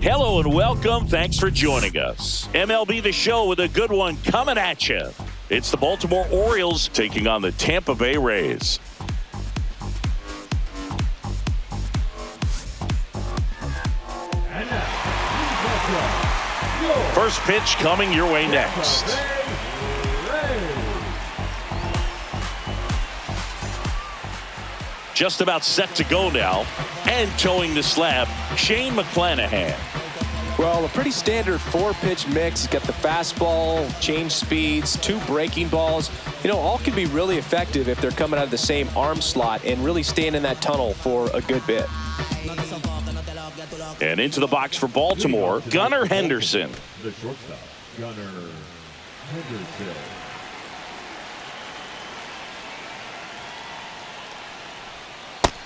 Hello and welcome. Thanks for joining us. MLB The Show with a good one coming at you. It's the Baltimore Orioles taking on the Tampa Bay Rays. First pitch coming your way next. Just about set to go now, and towing the slab, Shane McClanahan. Well, a pretty standard four-pitch mix. He's got the fastball, change speeds, two breaking balls. You know, all can be really effective if they're coming out of the same arm slot and really staying in that tunnel for a good bit. And into the box for Baltimore, Gunnar Henderson. The shortstop, Gunnar Henderson.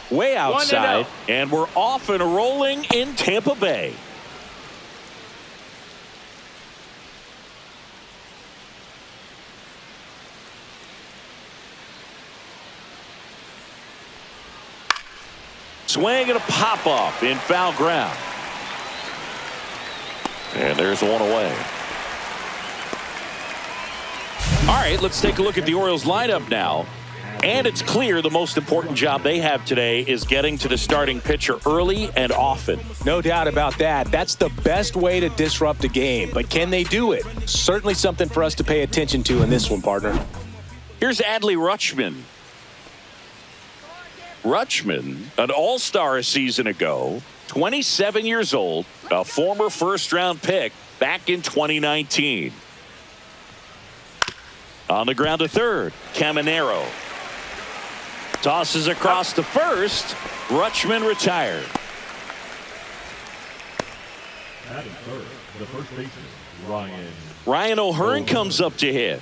Way outside, and we're off and rolling in Tampa Bay. Swing and a pop-up in foul ground. And there's one away. All right, let's take a look at the Orioles lineup now. And it's clear the most important job they have today is getting to the starting pitcher early and often. No doubt about that. That's the best way to disrupt a game. But can they do it? Certainly something for us to pay attention to in this one, partner. Here's Adley Rutschman. Rutschman, an all-star a season ago, 27 years old, a former first-round pick back in 2019. On the ground to third, Caminero. Tosses across to first. Rutschman retired. At third, the first baseman, Ryan O'Hearn comes up to hit.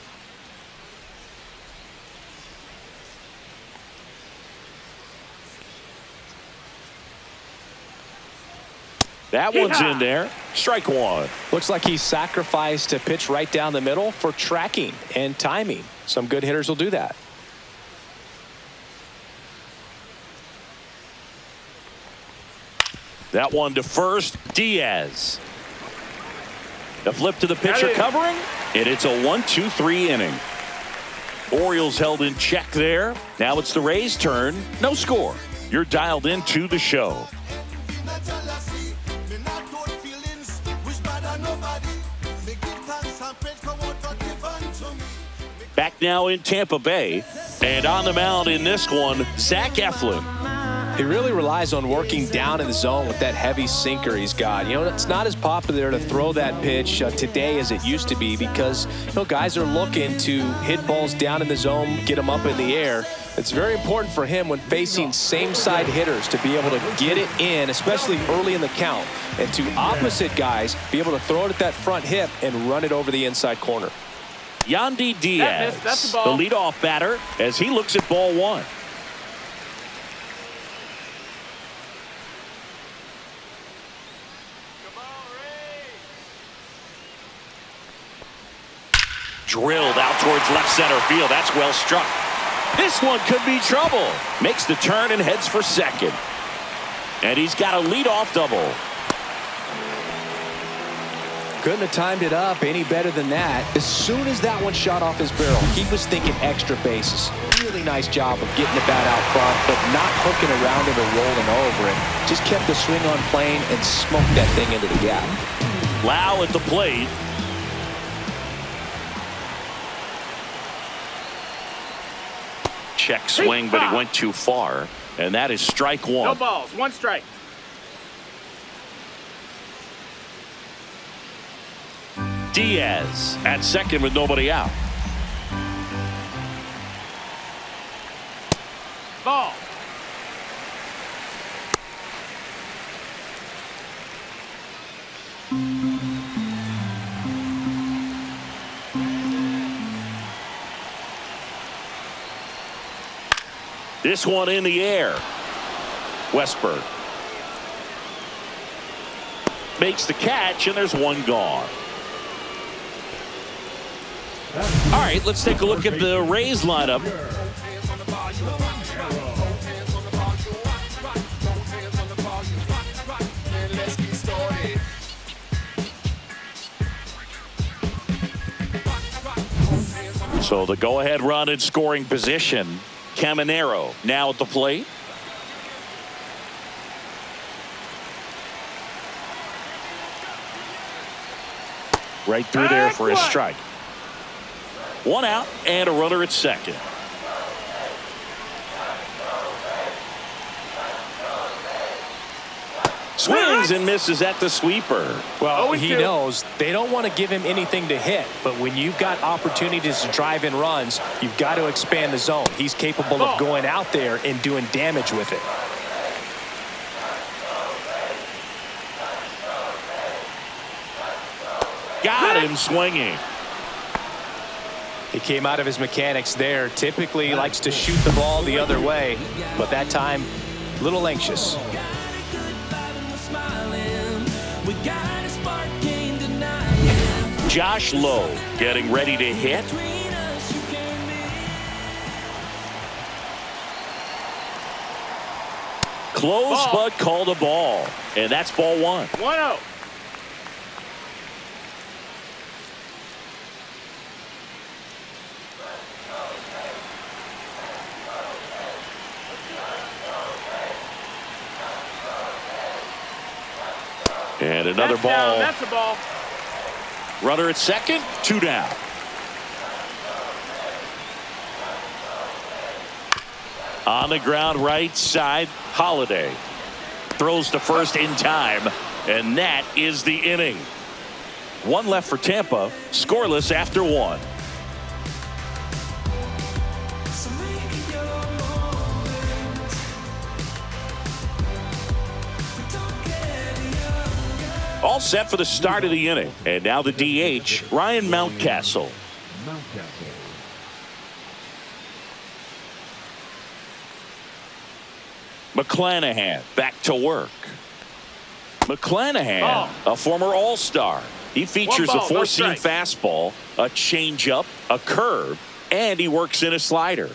That one's in there. Strike one. Looks like he sacrificed a pitch right down the middle for tracking and timing. Some good hitters will do that. That one to first, Diaz. The flip to the pitcher covering, and it's a 1-2-3 inning. Orioles held in check there. Now it's the Rays' turn. No score. You're dialed into the show. Back now in Tampa Bay, and on the mound in this one, Zach Eflin. He really relies on working down in the zone with that heavy sinker he's got. You know, it's not as popular to throw that pitch today as it used to be because, you know, guys are looking to hit balls down in the zone, get them up in the air. It's very important for him when facing same-side hitters to be able to get it in, especially early in the count, and to opposite guys be able to throw it at that front hip and run it over the inside corner. Yandy Diaz, that's the leadoff batter, as he looks at ball one. Drilled out towards left center field. That's well struck. This one could be trouble. Makes the turn and heads for second. And he's got a leadoff double. Couldn't have timed it up any better than that. As soon as that one shot off his barrel, he was thinking extra bases. Really nice job of getting the bat out front, but not hooking around it or rolling over it. Just kept the swing on plane and smoked that thing into the gap. Lau at the plate. Check swing, but he went too far. And that is strike one. No balls, one strike. Diaz at second with nobody out. Ball. This one in the air. Westberg makes the catch, and there's one gone. All right, let's take a look at the Rays lineup. So the go-ahead run in scoring position. Caminero now at the plate. Right through there for a strike. One out and a runner at second. Swings and misses at the sweeper. Well, he knows they don't want to give him anything to hit, but when you've got opportunities to drive in runs, you've got to expand the zone. He's capable of going out there and doing damage with it. Got him swinging. He came out of his mechanics there. Typically likes to shoot the ball the other way, but that time a little anxious. Josh Lowe getting ready to hit. Close, but called a ball. And that's ball one. 1-0. And another That's ball. down. That's a ball. Runner at second, 2 down. On the ground right side, Holiday throws to first in time, and that is the inning. One left for Tampa, scoreless after one. All set for the start of the inning. And now the DH, Ryan Mountcastle. Mountcastle. McClanahan back to work. McClanahan, a former All-Star. He features a four-seam fastball, a changeup, a curve, and he works in a slider.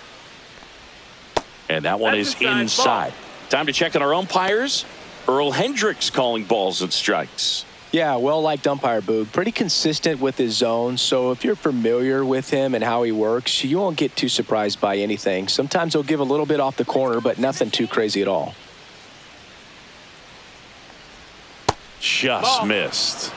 And that one is inside. Time to check on our umpires. Earl Hendricks calling balls and strikes. Yeah, well-liked umpire, Boog. Pretty consistent with his zone, so if you're familiar with him and how he works, you won't get too surprised by anything. Sometimes he'll give a little bit off the corner, but nothing too crazy at all. Just missed.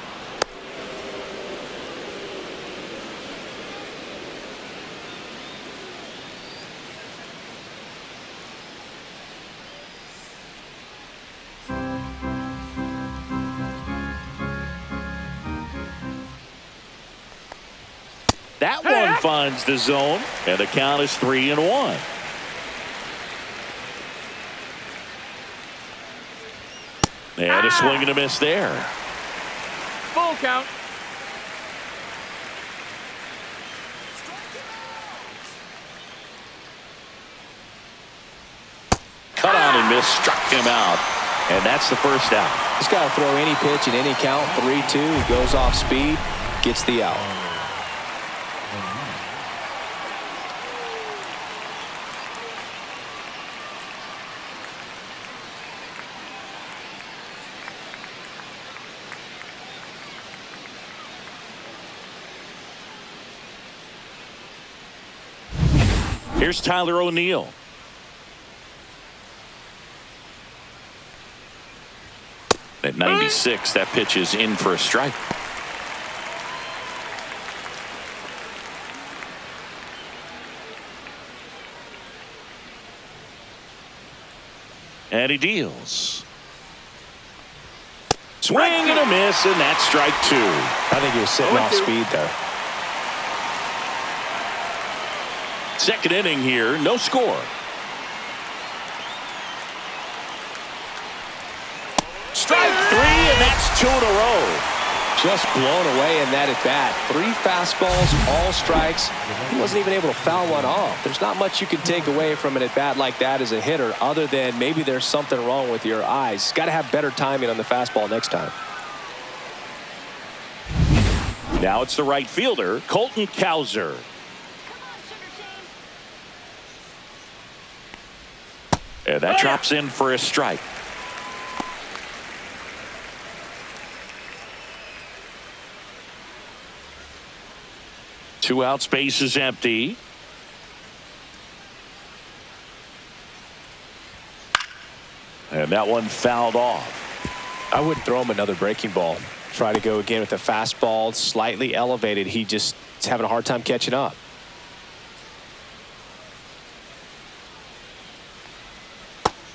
That one finds the zone, and the count is 3-1. And a swing and a miss there. Full count. Cut on and miss, struck him out. And that's the first out. He's got to throw any pitch in any count. 3-2. He goes off speed, gets the out. Here's Tyler O'Neill. At 96, that pitch is in for a strike. And he deals. Swing and a miss, and that's strike two. I think he was sitting off speed there. Second inning here, no score. Strike three, and that's 2 in a row. Just blown away in that at bat. 3 fastballs, all strikes. He wasn't even able to foul one off. There's not much you can take away from an at bat like that as a hitter, other than maybe there's something wrong with your eyes. Got to have better timing on the fastball next time. Now it's the right fielder, Colton Cowser. And that drops in for a strike. 2 outs, base is empty. And that one fouled off. I wouldn't throw him another breaking ball. Try to go again with a fastball, slightly elevated. He just is having a hard time catching up.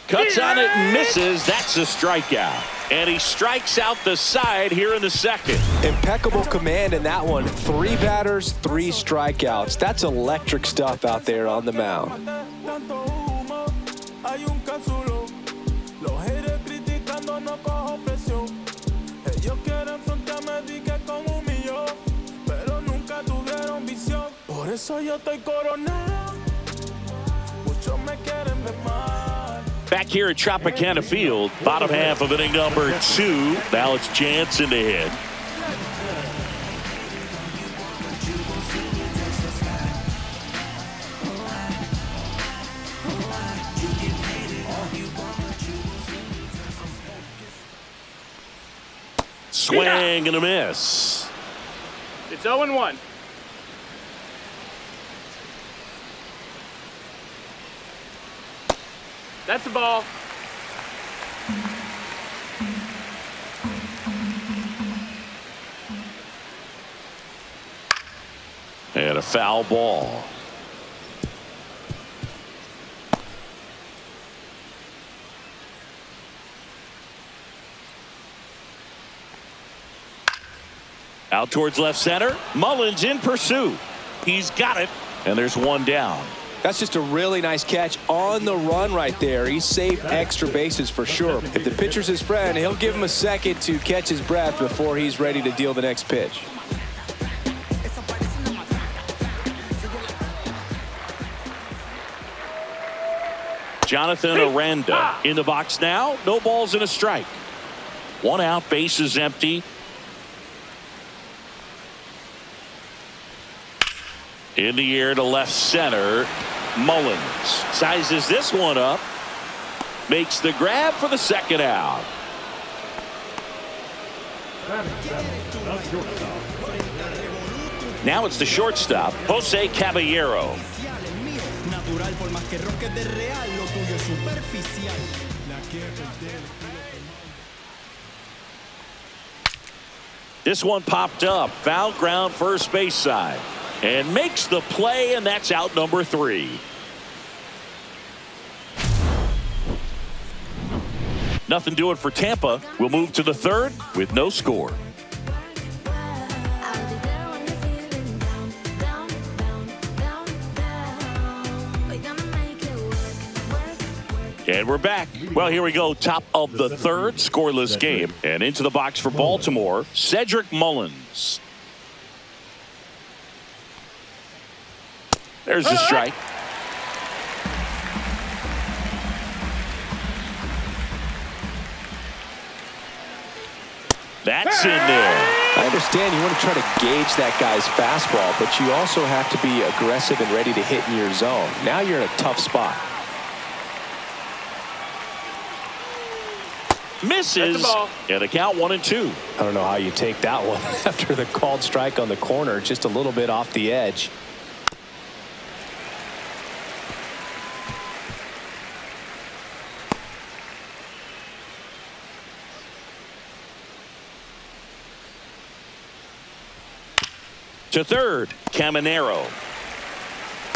Cuts on it and misses. That's a strikeout. And he strikes out the side here in the second. Impeccable command in that one. 3 batters, 3 strikeouts. That's electric stuff out there on the mound. Back here at Tropicana Field, bottom half of inning number 2. Now it's Jansen to hit. Swing and a miss. It's 0-1. That's the ball. And a foul ball. Out towards left center. Mullins in pursuit. He's got it. And there's one down. That's just a really nice catch on the run right there. He saved extra bases for sure. If the pitcher's his friend, he'll give him a second to catch his breath before he's ready to deal the next pitch. Jonathan Aranda in the box now. No balls and a strike. 1 out, base is empty. In the air to left center. Mullins sizes this one up. Makes the grab for the second out. Now it's the shortstop, Jose Caballero. This one popped up. Foul ground first base side. And makes the play, and that's out number 3. Nothing doing for Tampa. We'll move to the 3rd with no score. And we're back. Well, here we go. Top of the 3rd, scoreless game. And into the box for Baltimore, Cedric Mullins. There's the strike. That's in there. I understand you want to try to gauge that guy's fastball, but you also have to be aggressive and ready to hit in your zone. Now you're in a tough spot. Misses. And the count 1-2. I don't know how you take that one after the called strike on the corner, just a little bit off the edge. To third, Caminero.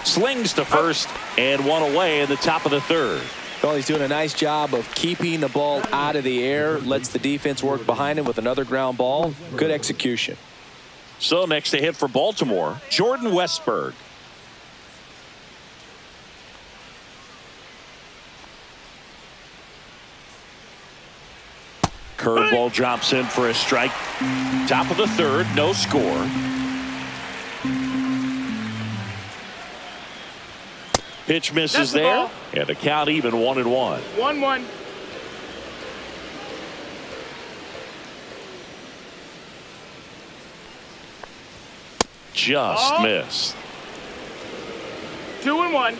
Slings to first and one away in the top of the 3rd. Well, he's doing a nice job of keeping the ball out of the air. Lets the defense work behind him with another ground ball. Good execution. So next to hit for Baltimore, Jordan Westberg. Curveball drops in for a strike. Top of the 3rd, no score. Pitch misses there, and the count even 1-1. 1-1. Just missed. 2-1.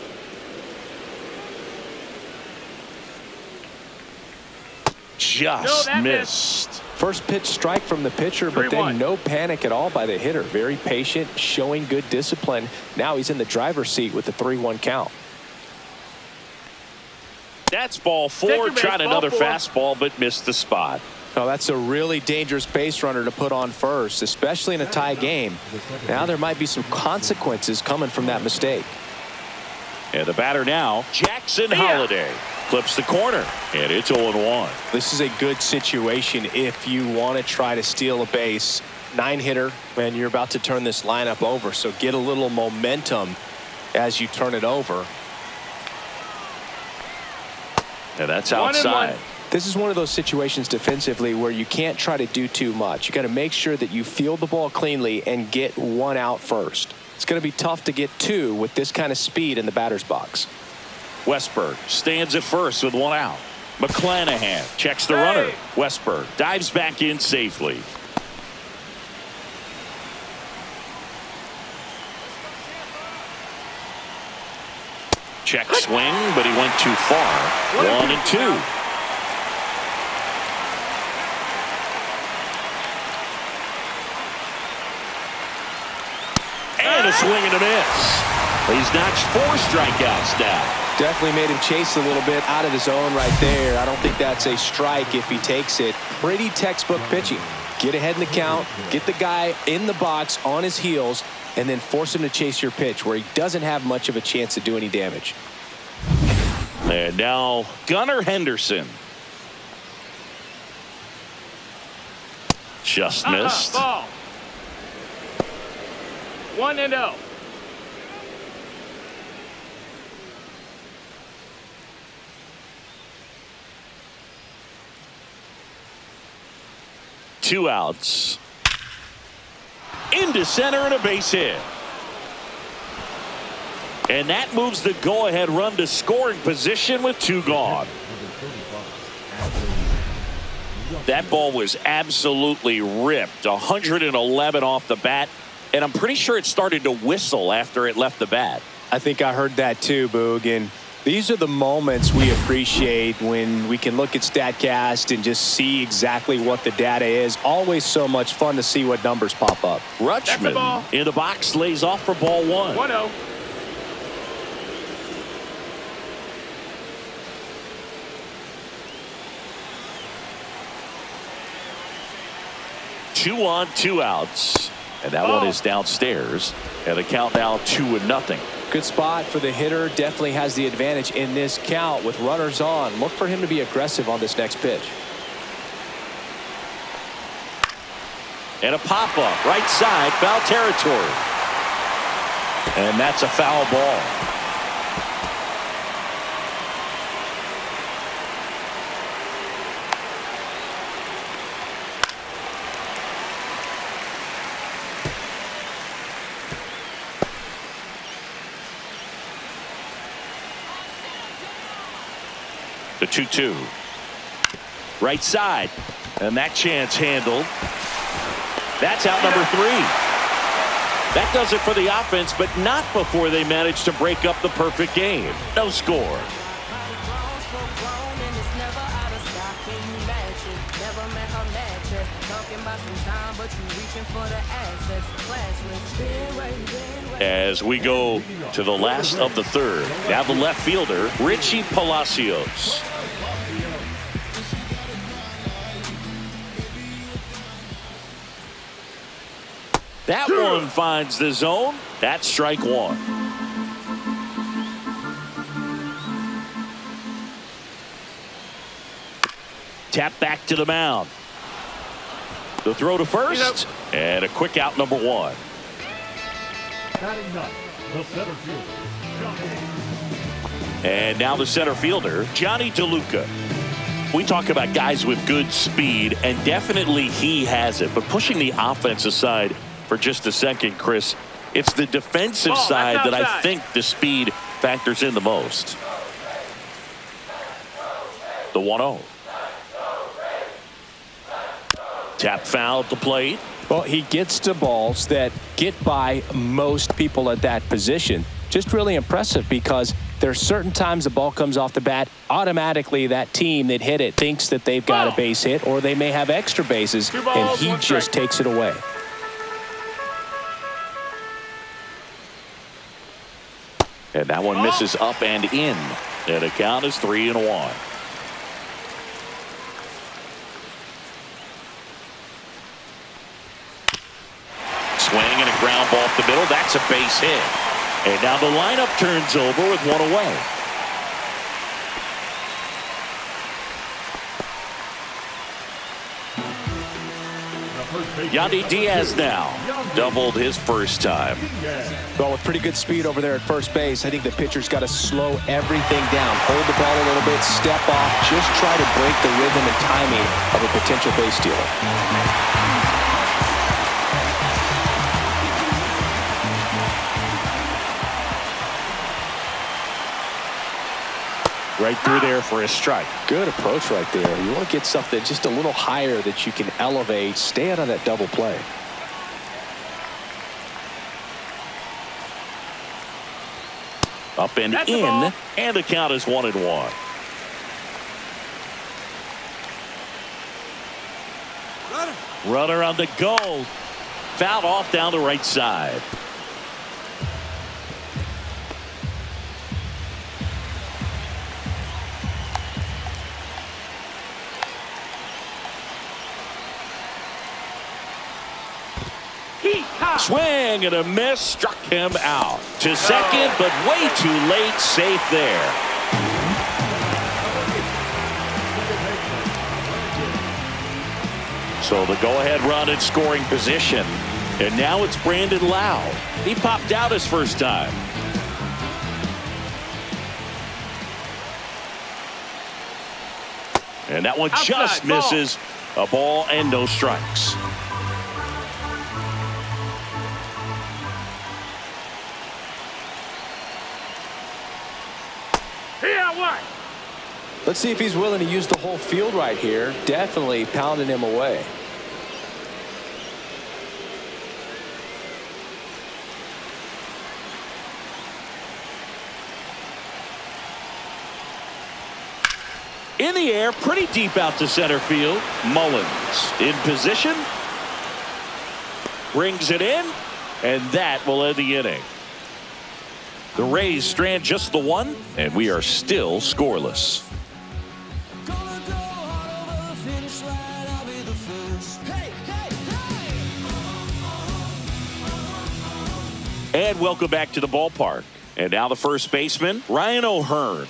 Just missed. First pitch strike from the pitcher, but then 3-1. no panic at all by the hitter. Very patient, showing good discipline. Now he's in the driver's seat with the 3-1 count. That's ball Take 4. your base, Tried ball another 4. fastball, but missed the spot. Oh, that's a really dangerous base runner to put on first, especially in a tie game. Now there might be some consequences coming from that mistake. And the batter now, Jackson Holiday. Clips the corner, and it's 0-1. This is a good situation if you want to try to steal a base. 9-hitter, and you're about to turn this lineup over, so get a little momentum as you turn it over. And that's 1-1. outside. This is one of those situations defensively where you can't try to do too much. You got to make sure that you field the ball cleanly and get 1 out first. It's going to be tough to get 2 with this kind of speed in the batter's box. Westberg stands at first with 1 out. McClanahan checks the runner. Westberg dives back in safely. Check swing, but he went too far. 1-2. And a swing and a miss. He's notched 4 strikeouts now. Definitely made him chase a little bit out of his zone right there. I don't think that's a strike if he takes it. Pretty textbook pitching. Get ahead in the count, get the guy in the box on his heels, and then force him to chase your pitch where he doesn't have much of a chance to do any damage. And now Gunnar Henderson. Just missed. Ball. 1-0. Two outs. Into center and a base hit. And that moves the go-ahead run to scoring position with 2 gone. That ball was absolutely ripped. 111 off the bat. And I'm pretty sure it started to whistle after it left the bat. I think I heard that too, Boog. And these are the moments we appreciate when we can look at StatCast and just see exactly what the data is. Always so much fun to see what numbers pop up. Rutschman in the box lays off for ball 1. 1-0. Two on, 2 outs. And that one is downstairs. And the count now 2-0. Good spot for the hitter. Definitely has the advantage in this count with runners on. Look for him to be aggressive on this next pitch. And a pop-up right side, foul territory. And that's a foul ball. The 2-2. Right side. And that chance handled. That's out number 3. That does it for the offense, but not before they manage to break up the perfect game. No score. As we go to the last of the third, now the left fielder, Richie Palacios. That one finds the zone. That's strike 1. Tap back to the mound. The throw to first, and a quick out number 1. Batting ninth, the center fielder, Johnny. And now the center fielder, Johnny DeLuca. We talk about guys with good speed, and definitely he has it. But pushing the offense aside for just a second, Chris, it's the defensive side that I think the speed factors in the most. The 1-0. Tap foul at the plate. Well, he gets to balls that get by most people at that position. Just really impressive because There are certain times the ball comes off the bat, automatically that team that hit it thinks that they've got a base hit, or they may have extra bases, and he just takes it away. And that one misses up and in. And the count is 3-1. Swing and a ground ball up the middle. That's a base hit. And now the lineup turns over with one away. Yandy Diaz now doubled his first time. Well, with pretty good speed over there at first base, I think the pitcher's got to slow everything down. Hold the ball a little bit, step off, just try to break the rhythm and timing of a potential base stealer. Right through there for a strike. Good approach right there. You want to get something just a little higher that you can elevate. Stay out of that double play. Up and in, and the count is 1-1. Runner on the go. Fouled off down the right side. Swing and a miss, struck him out to second, but way too late. Safe there. So the go-ahead run in scoring position, and now it's Brandon Lau. He popped out his first time. And that one just misses. A ball and no strikes. Let's see if he's willing to use the whole field right here. Definitely pounding him away. In the air, pretty deep out to center field. Mullins in position. Brings it in, and that will end the inning. The Rays strand just the one, and we are still scoreless. And welcome back to the ballpark. And now the first baseman, Ryan O'Hearn.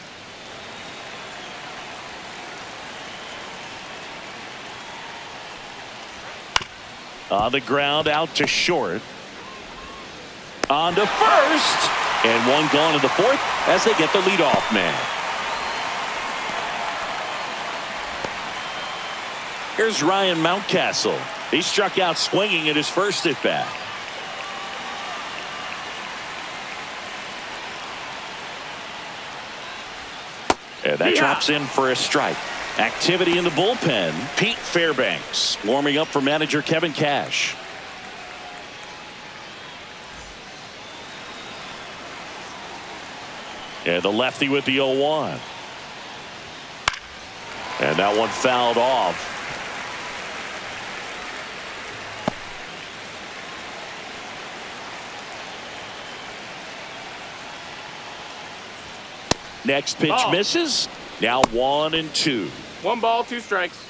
On the ground, out to short. On to first. And one gone in the fourth as they get the leadoff man. Here's Ryan Mountcastle. He struck out swinging at his first at bat. And that drops in for a strike. Activity in the bullpen. Pete Fairbanks warming up for manager Kevin Cash. And the lefty with the 0-1. And that one fouled off. Next pitch misses. Now 1-2. 1 ball, 2 strikes.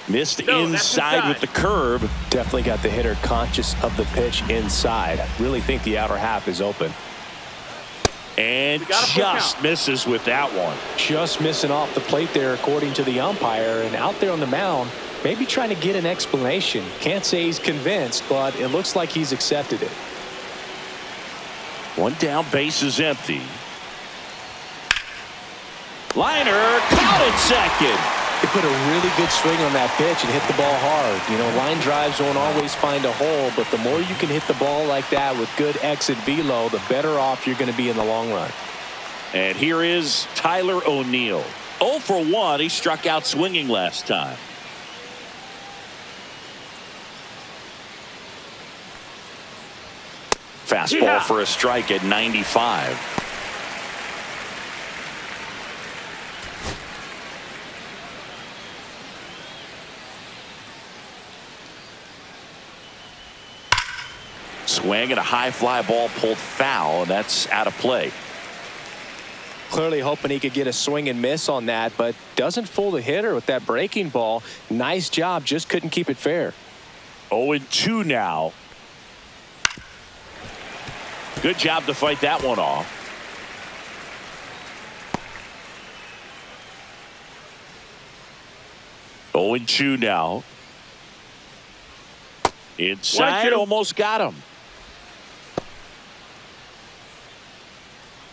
Missed inside with the curve. Definitely got the hitter conscious of the pitch inside. I really think the outer half is open. And just misses with that one. Just missing off the plate there according to the umpire. And out there on the mound, maybe trying to get an explanation. Can't say he's convinced, but it looks like he's accepted it. One down, base is empty. Liner caught at second. He put a really good swing on that pitch and hit the ball hard. You know, line drives won't always find a hole, but the more you can hit the ball like that with good exit velo, the better off you're going to be in the long run. And here is Tyler O'Neill. 0 for 1. He struck out swinging last time. Fastball for a strike at 95. Swing and a high fly ball pulled foul, and that's out of play. Clearly hoping he could get a swing and miss on that, but doesn't fool the hitter with that breaking ball. Nice job, just couldn't keep it fair. 0-2 now. Good job to fight that one off. Oh, 0-2 now. Inside, almost got him.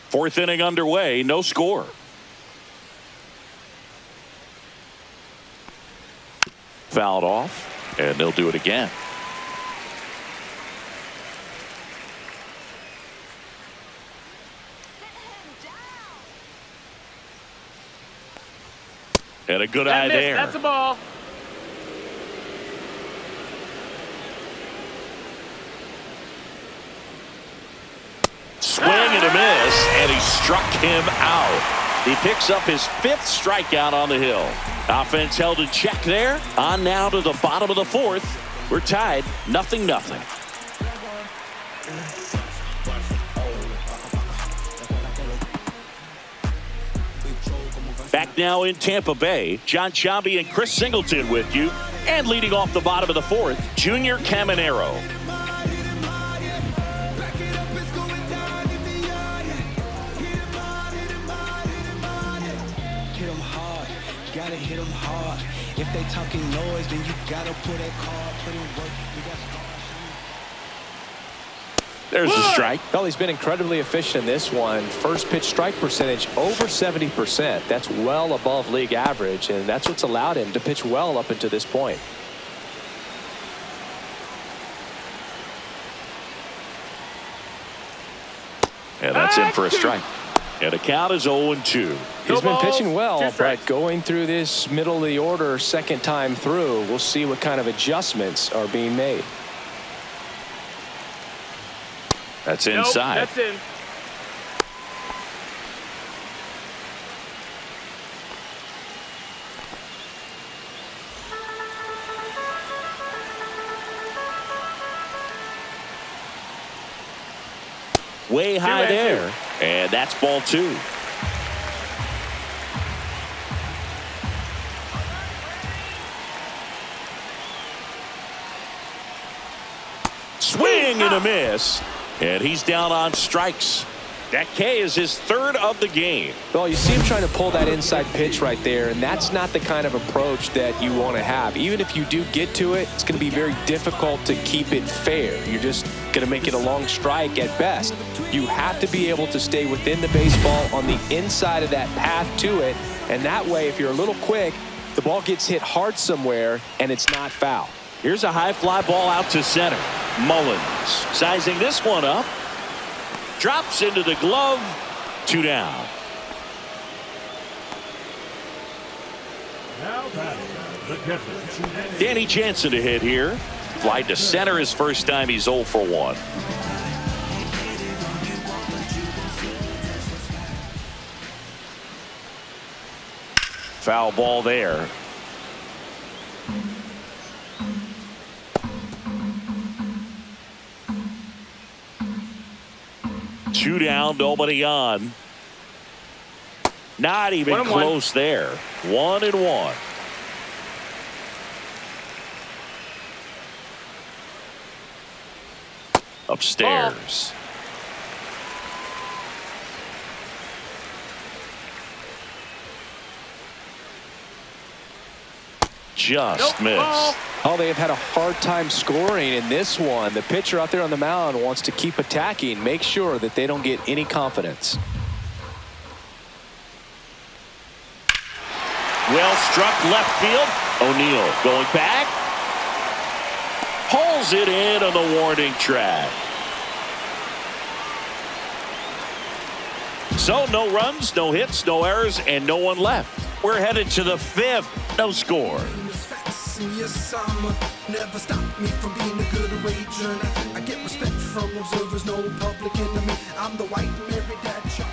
Fourth inning underway, no score. Fouled off, and they'll do it again. And a good eye there. That's a ball. Swing and a miss, and he struck him out. He picks up his 5th strikeout on the hill. Offense held in check there. On now to the bottom of the 4th. We're tied 0-0. Back now in Tampa Bay, John Sciambi and Chris Singleton with you. And leading off the bottom of the 4th, Junior Caminero. Gotta hit them hard. If they talking noise, then you gotta put that card, put in work. There's a strike. Well, he's been incredibly efficient in this one. First pitch strike percentage over 70%. That's well above league average, and that's what's allowed him to pitch well up until this point. And that's in for a strike. And the count is 0-2. He's been pitching well, but going through this middle of the order second time through, we'll see what kind of adjustments are being made. That's inside. Nope, that's in. Way high there. And that's ball 2. Swing and a miss. And he's down on strikes. That K is his 3rd of the game. Well, you see him trying to pull that inside pitch right there, and that's not the kind of approach that you want to have. Even if you do get to it, it's going to be very difficult to keep it fair. You're just going to make it a long strike at best. You have to be able to stay within the baseball on the inside of that path to it, and that way, if you're a little quick, the ball gets hit hard somewhere, and it's not foul. Here's a high fly ball out to center. Mullins sizing this one up. Drops into the glove. 2 down. Now batting, the catcher. Danny Jansen to hit here. Fly to center his first time. He's 0 for 1. Foul ball there. Two down, nobody on. Not even close there. 1-1. Upstairs. Just missed. Oh, they have had a hard time scoring in this one. The pitcher out there on the mound wants to keep attacking, make sure that they don't get any confidence. Well struck left field. O'Neill going back. Pulls it in on the warning track. So no runs, no hits, no errors, and no one left. We're headed to the 5th. No score. Never stop me from being a good wager. I get respect from observers, no public enemy. I'm the white Mary Dad Chuck.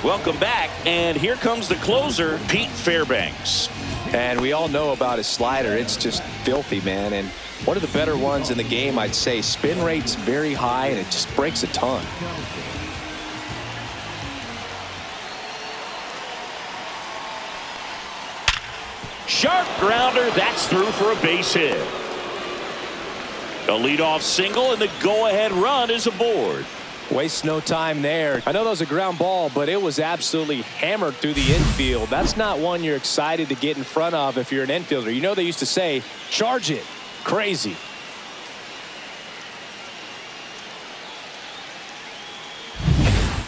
Welcome back, and here comes the closer, Pete Fairbanks. And we all know about his slider. It's just filthy, man. And one of the better ones in the game, I'd say. Spin rate's very high, and it just breaks a ton. Sharp grounder. That's through for a base hit. A leadoff single, and the go-ahead run is aboard. Waste no time there. I know that was a ground ball, but it was absolutely hammered through the infield. That's not one you're excited to get in front of if you're an infielder. You know they used to say, charge it. Crazy.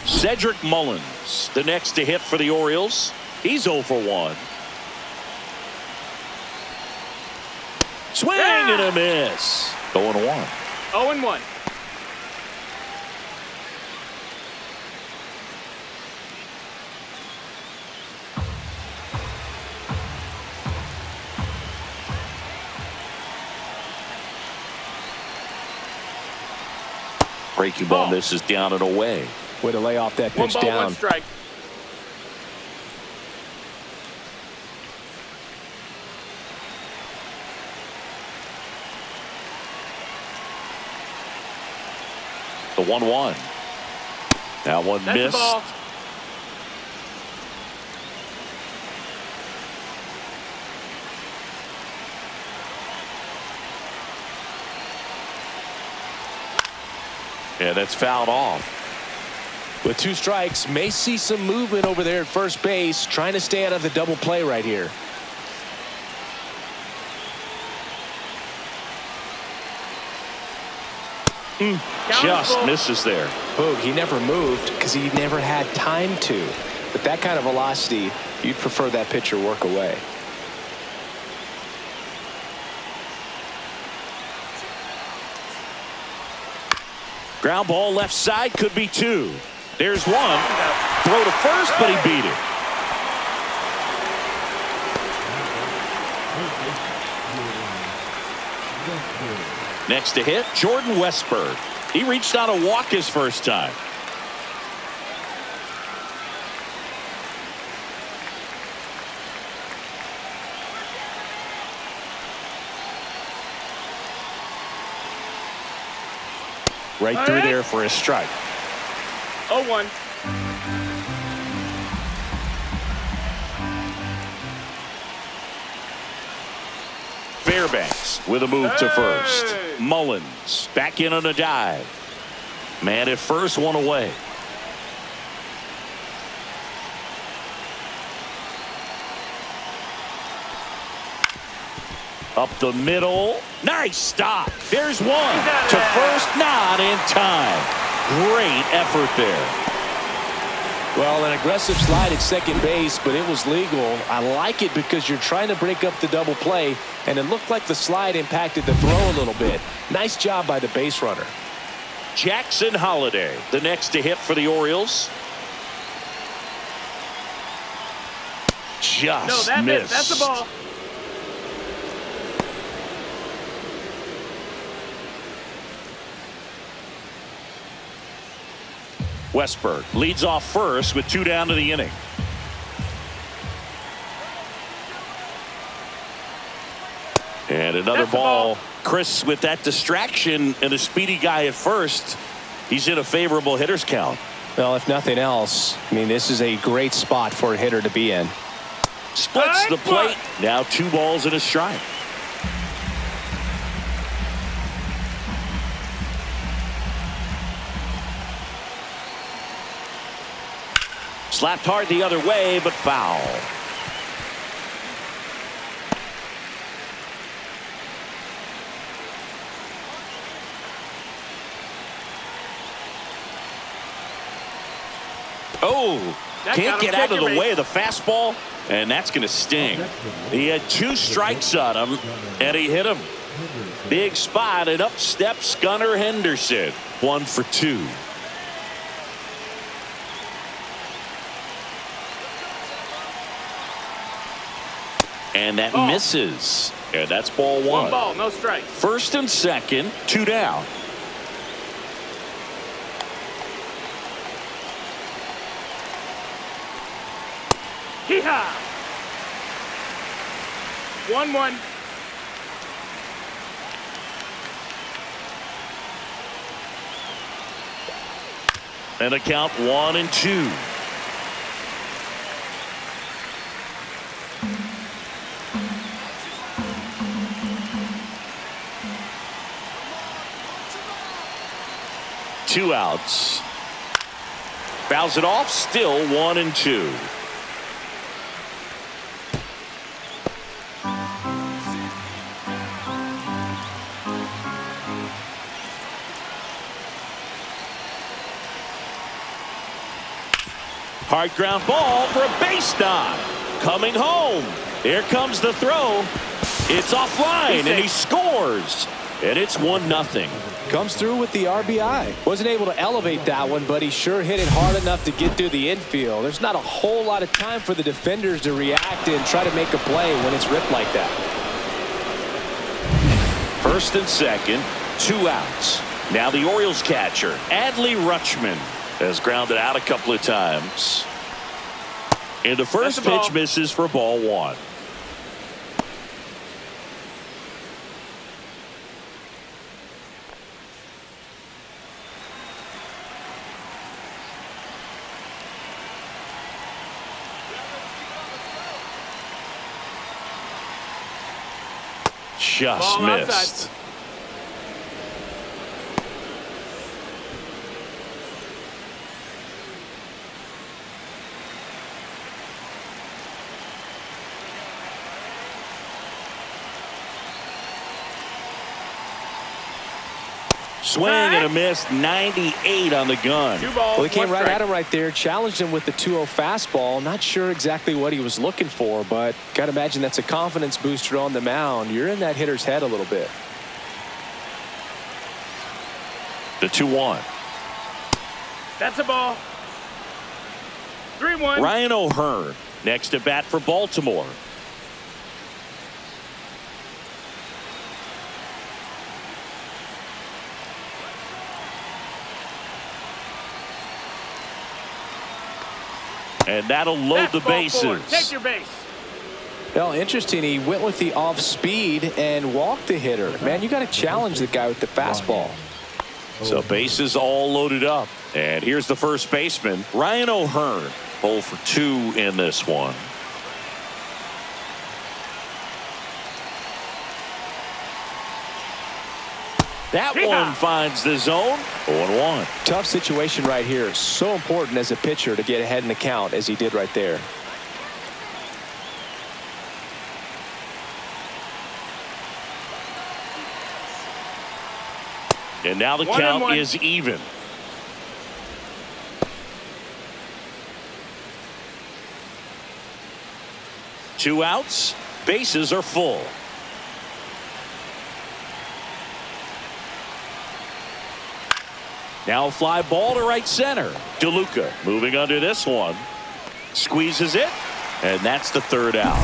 Cedric Mullins, the next to hit for the Orioles. He's 0 for 1. Swing and a miss. 0 and 1. 0 and 1. Breaking ball misses down and away. Way to lay off that pitch 1 ball, down. 1 strike. The 1-1. That one That's missed. the ball. Yeah, that's fouled off. With 2 strikes, may see some movement over there at first base, trying to stay out of the double play right here. Just misses there. Boog, he never moved because he never had time to. But that kind of velocity, you'd prefer that pitcher work away. Ground ball left side, could be 2. There's 1. Throw to first, but he beat it. Next to hit, Jordan Westberg. He reached out a walk his first time. Right through there for a strike. 0-1. Fairbanks with a move to first. Mullins back in on a dive. Man at first, 1 away. Up the middle. Nice stop. There's 1. To first, not in time. Great effort there. Well, an aggressive slide at second base, but it was legal. I like it because you're trying to break up the double play, and it looked like the slide impacted the throw a little bit. Nice job by the base runner. Jackson Holliday, the next to hit for the Orioles. Just No, that missed. missed. That's the ball. Westberg leads off first with 2 down to the inning. And another ball. Chris, with that distraction and a speedy guy at first, he's in a favorable hitter's count. Well, if nothing else, I mean, this is a great spot for a hitter to be in. Splits the plate. Now 2 balls and a strike. Slapped hard the other way, but foul. Oh, Can't get out of the way of the fastball, and that's going to sting. He had 2 strikes on him, and he hit him. Big spot, and up steps Gunnar Henderson. 1 for 2. And that misses. And that's ball 1. 1 ball, no strike. First and second, 2 down. Hee-haw! 1-1. And a count 1-2. Two outs. Fouls it off. Still 1-2. Hard ground ball for a base knock. Coming home. Here comes the throw. It's offline, and he scores. And it's 1-0. Comes through with the RBI. Wasn't able to elevate that one, but he sure hit it hard enough to get through the infield. There's not a whole lot of time for the defenders to react and try to make a play when it's ripped like that. First and second, 2 outs. Now the Orioles catcher, Adley Rutschman, has grounded out a couple of times. And the first pitch misses for ball 1. Just missed. Outside. Swing and a miss. 98 on the gun. 2 balls. Well, he came 1 right strike. at him right there, challenged him with the 2-0 fastball. Not sure exactly what he was looking for, but got to imagine that's a confidence booster on the mound. You're in that hitter's head a little bit. The 2-1. That's a ball. 3-1. Ryan O'Hearn next at bat for Baltimore. And that'll load the bases. Take your base. Well, interesting. He went with the off speed and walked the hitter. Man, you got to challenge the guy with the fastball. So bases all loaded up. And here's the first baseman, Ryan O'Hearn. 0 for 2 in this one. That one finds the zone. 0-1. Tough situation right here. So important as a pitcher to get ahead in the count as he did right there. And now the count is even. Two outs. Bases are full. Now a fly ball to right center. DeLuca moving under this one. Squeezes it. And that's the 3rd out.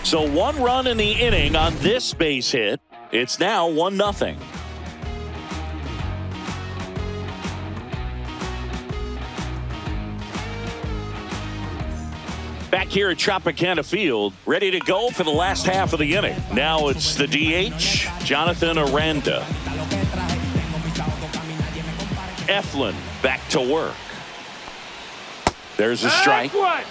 So 1 run in the inning on this base hit. It's now 1-0. Back here at Tropicana Field, ready to go for the last half of the inning. Now it's the DH, Jonathan Aranda. Eflin back to work. There's a strike. 0-1.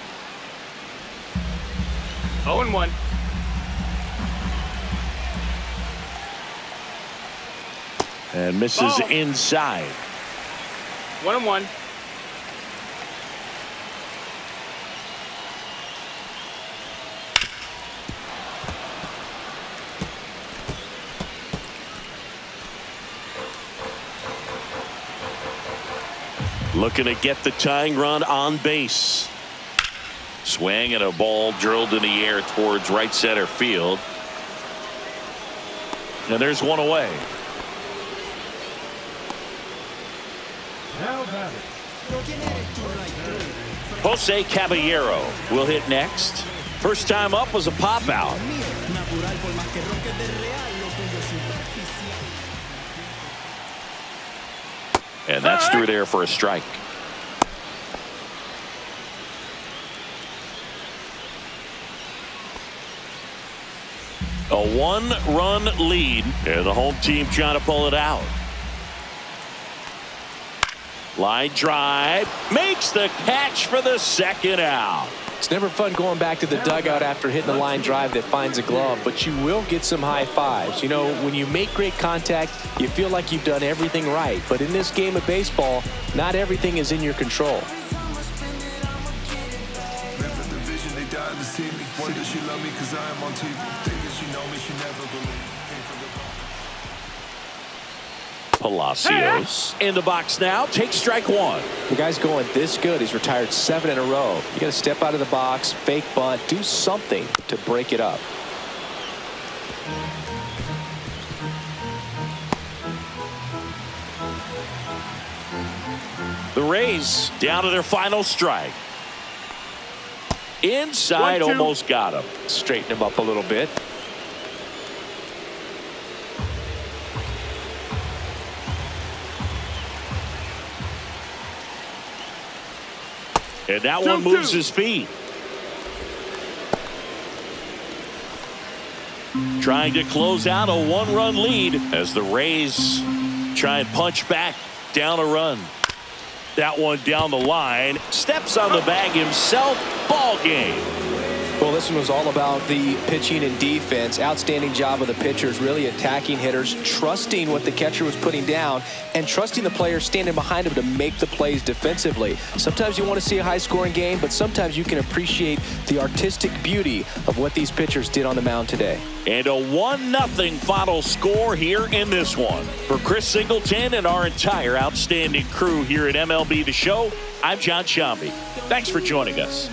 And misses inside. 1-1. Looking to get the tying run on base. Swing and a ball drilled in the air towards right center field. And there's one away. Now batting. Jose Caballero will hit next. First time up was a pop out. And that's through there for a strike. A 1-run lead, and the home team trying to pull it out. Line drive, makes the catch for the second out. It's never fun going back to the dugout after hitting a line drive that finds a glove, but you will get some high fives. You know, when you make great contact, you feel like you've done everything right. But in this game of baseball, not everything is in your control. Palacios in the box now, takes strike one. The guy's going this good. He's retired 7 in a row. You got to step out of the box, fake bunt, do something to break it up. The Rays down to their final strike. Inside, 1-2. almost got him. Straighten him up a little bit. And that one moves his feet. Trying to close out a 1-run lead as the Rays try and punch back down a run. That one down the line. Steps on the bag himself. Ball game. Well, this one was all about the pitching and defense. Outstanding job of the pitchers, really attacking hitters, trusting what the catcher was putting down, and trusting the players standing behind him to make the plays defensively. Sometimes you want to see a high-scoring game, but sometimes you can appreciate the artistic beauty of what these pitchers did on the mound today. And a 1-0 final score here in this one. For Chris Singleton and our entire outstanding crew here at MLB The Show, I'm John Shambi. Thanks for joining us.